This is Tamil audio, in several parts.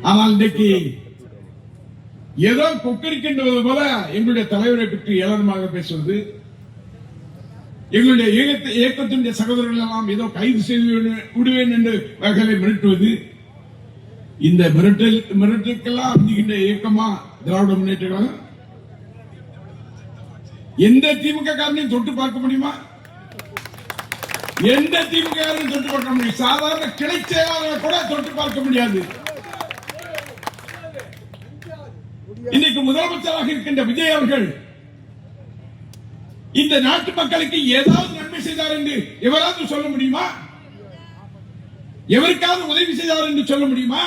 ஆனால் இன்றைக்கு ஏதோ கொக்கரிக்கின்றது போல எங்களுடைய தலைவரை பற்றி ஏளனமாக பேசுவது, எங்களுடைய இயக்கத்தினுடைய சகோதரர்கள் எல்லாம் ஏதோ கைது செய்து விடுவேன் என்று வகைகளை மிரட்டுவது, இந்த மிரட்டுக்கெல்லாம் அஞ்சுகின்ற இயக்கமா திராவிட முன்னேற்ற கழகம்? எந்த திமுக காரனையும் தொட்டு பார்க்க முடியுமா? எந்த திமுக காரனையும் தொட்டு பார்க்க முடியும்? சாதாரண கிளை செயலாளர் கூட தொட்டு பார்க்க முடியாது. இன்னைக்கு முதலமைச்சராக இருக்கின்ற விஜய் அவர்கள் இந்த நாட்டு மக்களுக்கு ஏதாவது நன்மை செய்தார் என்று எவராவது சொல்ல முடியுமா? எவருக்காவது உதவி செய்தார் என்று சொல்ல முடியுமா?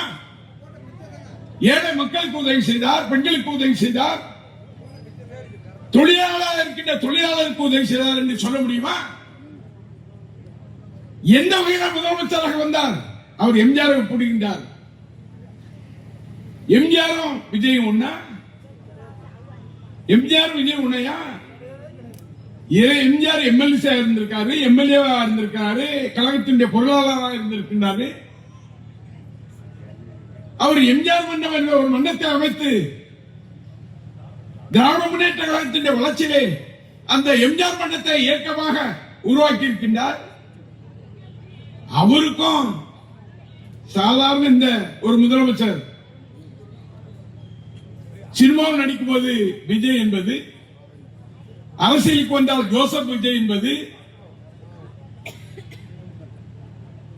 ஏழை மக்களுக்கு உதவி செய்தார், பெண்களுக்கு உதவி செய்தார், தொழிலாளர் இருக்கின்ற தொழிலாளருக்கு உதவி செய்தார் என்று சொல்ல முடியுமா? எந்த வகையில் முதலமைச்சராக வந்தார்? அவர் எம்ஜிஆர் ஒப்பிடுகின்றார். எம்ஜிஆரும் விஜயும் ஒண்ணா? எம்ஜிஆர் விஜய் உண்மையா? எம்ஜிஆர் எம்எல்ஏ இருந்திருக்காரு, எம்எல்ஏவா இருந்திருக்காரு, கழகத்தினுடைய பொருளாளராக இருந்திருக்கின்றாரு. அவர் எம்ஜிஆர் மன்றம் என்ற ஒரு மன்றத்தை அமைத்து திராவிட முன்னேற்ற கழகத்தினுடைய வளர்ச்சியிலே அந்த எம்ஜிஆர் மன்றத்தை இயக்கமாக உருவாக்கி இருக்கின்றார். அவருக்கும் சாதாரண இந்த ஒரு முதலமைச்சர் சினிமாவில் நடிக்கும் போது விஜய் என்பது, அரசியலுக்கு வந்தால் ஜோசப் விஜய் என்பது,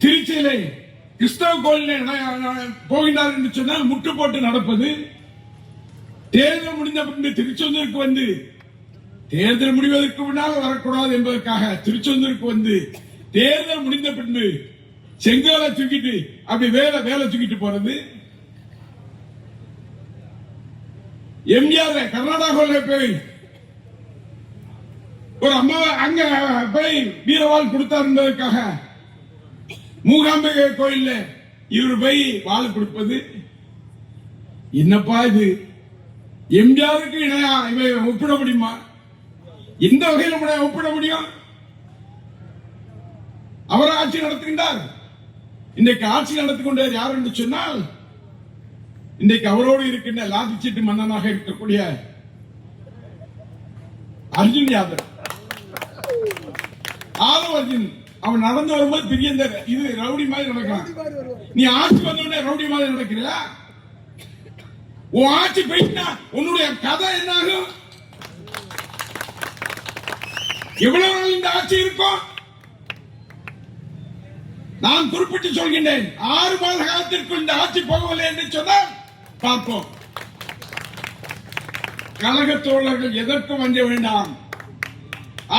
திருச்சியிலே கிறிஸ்தவ கோயிலில் போகின்றார் என்று சொன்னால் முட்டு போட்டு நடப்பது, தேர்தல் முடிந்த பின்பு திருச்செந்தூருக்கு வந்து தேர்தல் முடிவதற்கு முன்னால் வரக்கூடாது என்பதற்காக திருச்செந்தூருக்கு வந்து தேர்தல் முடிந்த பின்பு செங்கோலை தூக்கிட்டு அப்படி வேலை தூக்கிட்டு போறது, எம்ஜிஆர் கர்நாடகாவில் போய் ஒரு அம்மா அங்க போய் வீரவாள் கொடுத்தார் என்பதற்காக மூகாம்பிகை கோயில்ல இவர் போய் வாழ் கொடுப்பது. என்னப்பா இது? எம்ஜிஆருக்கு இணையா இவை ஒப்பிட முடியுமா? எந்த வகையில் ஒப்பிட முடியும்? அவர் ஆட்சி நடத்துகின்றார். இன்றைக்கு ஆட்சி நடத்திக் கொண்டவர் யார் என்று சொன்னால், இன்றைக்கு அவரோடு இருக்கின்ற லாதிச்சீட்டு மன்னனாக இருக்கக்கூடிய அர்ஜுன் யாதவ், ஆதவ் அர்ஜுன். அவன் நடந்து வரும்போது பெரிய இது ரவுடி மாதிரி நடக்கலாம். நீ ஆட்சி வந்தோடனே ரவுடி மாதிரி நடக்கிறியா? உன் ஆட்சி போயிட்டா உன்னுடைய கதை என்ன ஆகும்? எவ்வளவு நாள் இந்த ஆட்சி இருக்கும்? நான் குறிப்பிட்டு சொல்கின்றேன், 6 மாத காலத்திற்குள் இந்த ஆட்சி போகவில்லை என்று சொன்னால் பார்ப்போம். கழக தோழர்கள் எதற்கும் அஞ்ச வேண்டாம்.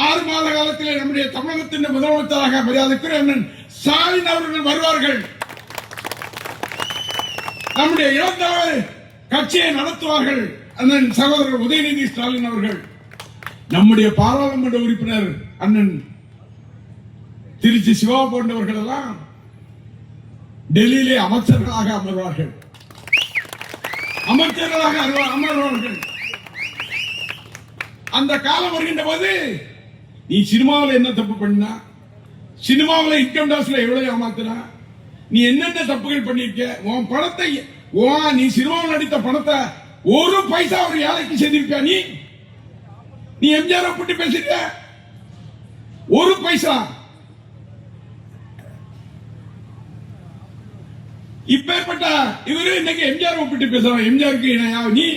6 மாத காலத்தில் நம்முடைய தமிழகத்தின் முதலமைச்சராக மரியாதைக்குரிய அண்ணன் ஸ்டாலின் அவர்கள் வருவார்கள். நம்முடைய இளந்தவர் கட்சியை நடத்துவார்கள். அண்ணன் சகோதரர் உதயநிதி ஸ்டாலின் அவர்கள், நம்முடைய பாராளுமன்ற உறுப்பினர் அண்ணன் திருச்சி சிவா போன்றவர்கள் எல்லாம் டெல்லியிலே அமைச்சர்களாக அமர்வார்கள். அந்த காலம் வருகின்ற போது நீ சினிமாவில் என்ன தப்பு பண்ணா, சினிமாவில் இன்கம் டாக்ஸ்ல எவ்வளவு ஏமாத்தினா, நீ என்னென்ன தப்புகள் பண்ணிருக்க, உன் பணத்தை நீ சினிமாவில் நடித்த பணத்தை ஒரு பைசா ஒரு ஏழைக்கு செய்திருக்க? நீ எம்ஜிஆர் ஒப்பிட்டு பேசிருக்க? ஒரு பைசா. இப்பேற்பட்ட இவரு இன்னைக்கு எம்ஜிஆர் ஒப்பிட்டு பேசுறான். எம்ஜிஆருக்கு இணையா நீ?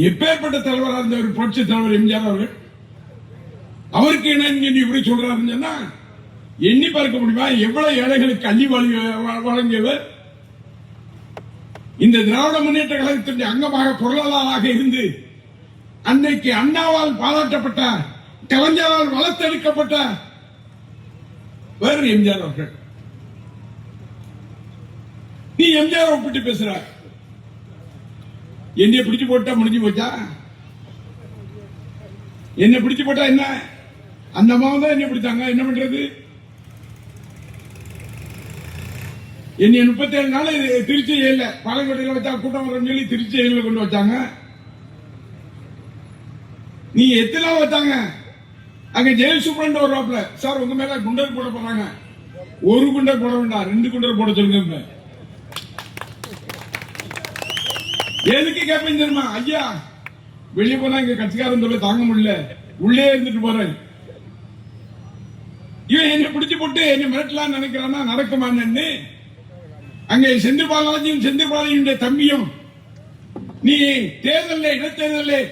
எப்பேற்பட்ட தலைவராக இருந்த ஒரு புரட்சி தலைவர் எம்ஜிஆர் அவர்கள், அவருக்கு இணைங்க நீ இப்படி சொல்றாருன்னு சொன்னா எண்ணி பார்க்க முடியுமா? எவ்வளவு ஏழைகளுக்கு அள்ளி வழங்கியவர். இந்த திராவிட முன்னேற்ற கழகத்தின் அங்கமாக பொருளாளராக இருந்து அன்னைக்கு அண்ணாவால் பாராட்டப்பட்ட, கலைஞரால் வளர்த்தெடுக்கப்பட்ட வேறு எம்ஜிஆர் அவர்கள். நீ எம்ஜிஆர் ஒப்பிட்டு பேசுற? என்னை பிடிச்சு போட்டா முடிஞ்சு போச்சா? என்ன பிடிச்சு போட்டா என்ன? அந்த அம்மாவை தான் என்ன பிடிச்சாங்க. என்ன பண்றது? என்னை 37 நாள் திருச்சி ஜெயில பாலக்கோட்டையில் வச்சா கூட்டம் வரும் சொல்லி திருச்சி ஜெயில கொண்டு வச்சாங்க. நீ எத்தனை வச்சாங்க? அங்க ஜெயில் சூப்பரண்ட் வருவாப்ல, சார் உங்க மேல குண்டர் போட போறாங்க, ஒரு குண்டர் போட வேண்டாம், 2 குண்டர் போட சொல்லுங்க. எதுக்கு கேட்பேன் தெரியுமா? ஐயா வெளியே போனா இங்க கட்சிக்காரன் தொல்லை தாங்க முடியல, உள்ளே இருந்துட்டு போறேன். இவன் என்ன பிடிச்சு போட்டு என்ன மிரட்டலாம் நினைக்கிறானா, நடக்குமான்னு. அங்கே செந்தில் பாலாஜியும் செந்தில் பாலாஜியுடைய தம்பியும் நீ தேர்தலில் இடைத்தேர்தலில்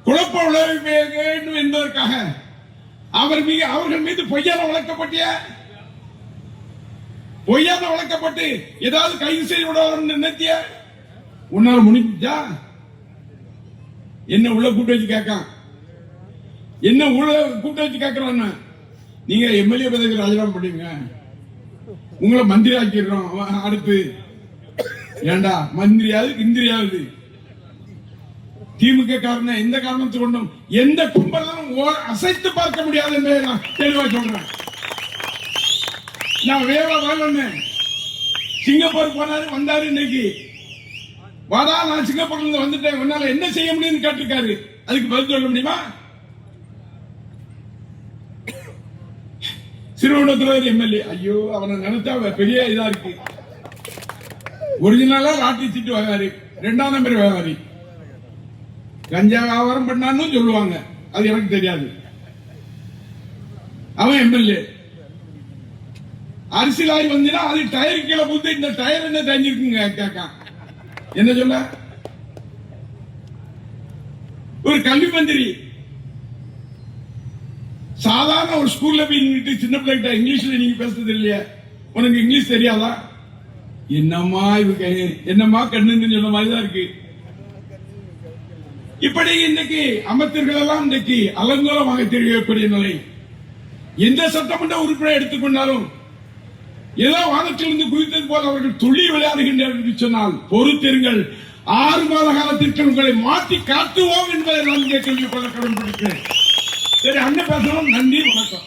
குழப்ப விளைவிக்க வேண்டும் என்பதற்காக அவர்கள் மீது பொய்யான வழக்கப்பட்டு ஏதாவது கைது செய்து விட நினைத்திய உன்னால முடிஞ்சா? என்ன உள்ள கூட்டு வச்சு கேட்கிறான். நீங்க எம்எல்ஏ பதவிக்கு ராஜினாமா பண்ணுவீங்க, உங்களை மந்திரி ஆக்கிடுறோம். அடுத்து ஏண்டா மந்திரியாவது இந்திரியாவது? திமுக காரணம் எந்த காரணத்தை கொண்டும் எந்த கும்பலும் அசைத்து பார்க்க முடியாது என்பதை நான் தெளிவா சொல்றேன். நான் வேற வரலன்னு சிங்கப்பூர் போனாரு, வந்தாரு. இன்னைக்கு வாடா நான் சிங்கப்பூர்ல இருந்து வந்துட்டேன், உன்னால என்ன செய்ய முடியும்னு கேட்டிருக்காரு. அதுக்கு பதில் சொல்ல முடியுமா? சிறுவனத்தில் எம்எல்ஏ, ஐயோ அவனை நினைச்சா பெரிய இதா இருக்கு. ஒரிஜினலா லாட்டரி சீட்டு வியாபாரி, 2ஆம் நம்பர் வியாபாரி, கஞ்சா வியாபாரம் பண்ணான்னு சொல்லுவாங்க, அது எனக்கு தெரியாது. அவன் எம்எல்ஏ. அரசியலாய் வந்தா அது டயர் கீழே பூத்து இந்த டயர் என்ன தெரிஞ்சிருக்குங்க கேட்க. என்ன சொல்ல? ஒரு கல்வி மந்திரி சாதாரண ஒரு ஸ்கூல்ல போய் நின்றுட்டு சின்ன பிள்ளைகிட்ட இங்கிலீஷ்ல நீங்க பேசுறது இல்லையா, உனக்கு இங்கிலீஷ் தெரியாதா? என்னமா கண்ணுன்னு சொன்ன மாதிரிதான் இருக்கு. இப்படி இன்னைக்கு அமைச்சர்கள் எல்லாம் இன்னைக்கு அலங்கோலமாக தெரியக்கூடிய நிலை. எந்த சட்டமன்ற உறுப்பினர் எடுத்துக்கொண்டாலும் ஏதோ வானத்திலிருந்து குதித்தது போல அவர்கள் துள்ளி விளையாடுகின்றனர் என்று சொன்னால் பொறுத்திருங்கள், 6 மாத காலத்திற்கு உங்களை மாற்றி காட்டுவோம் என்பதை நான் இங்கே கேள்விப்பட கடன்படுகிறேன். சரி, அண்ணன் பேசணும். நன்றி, வணக்கம்.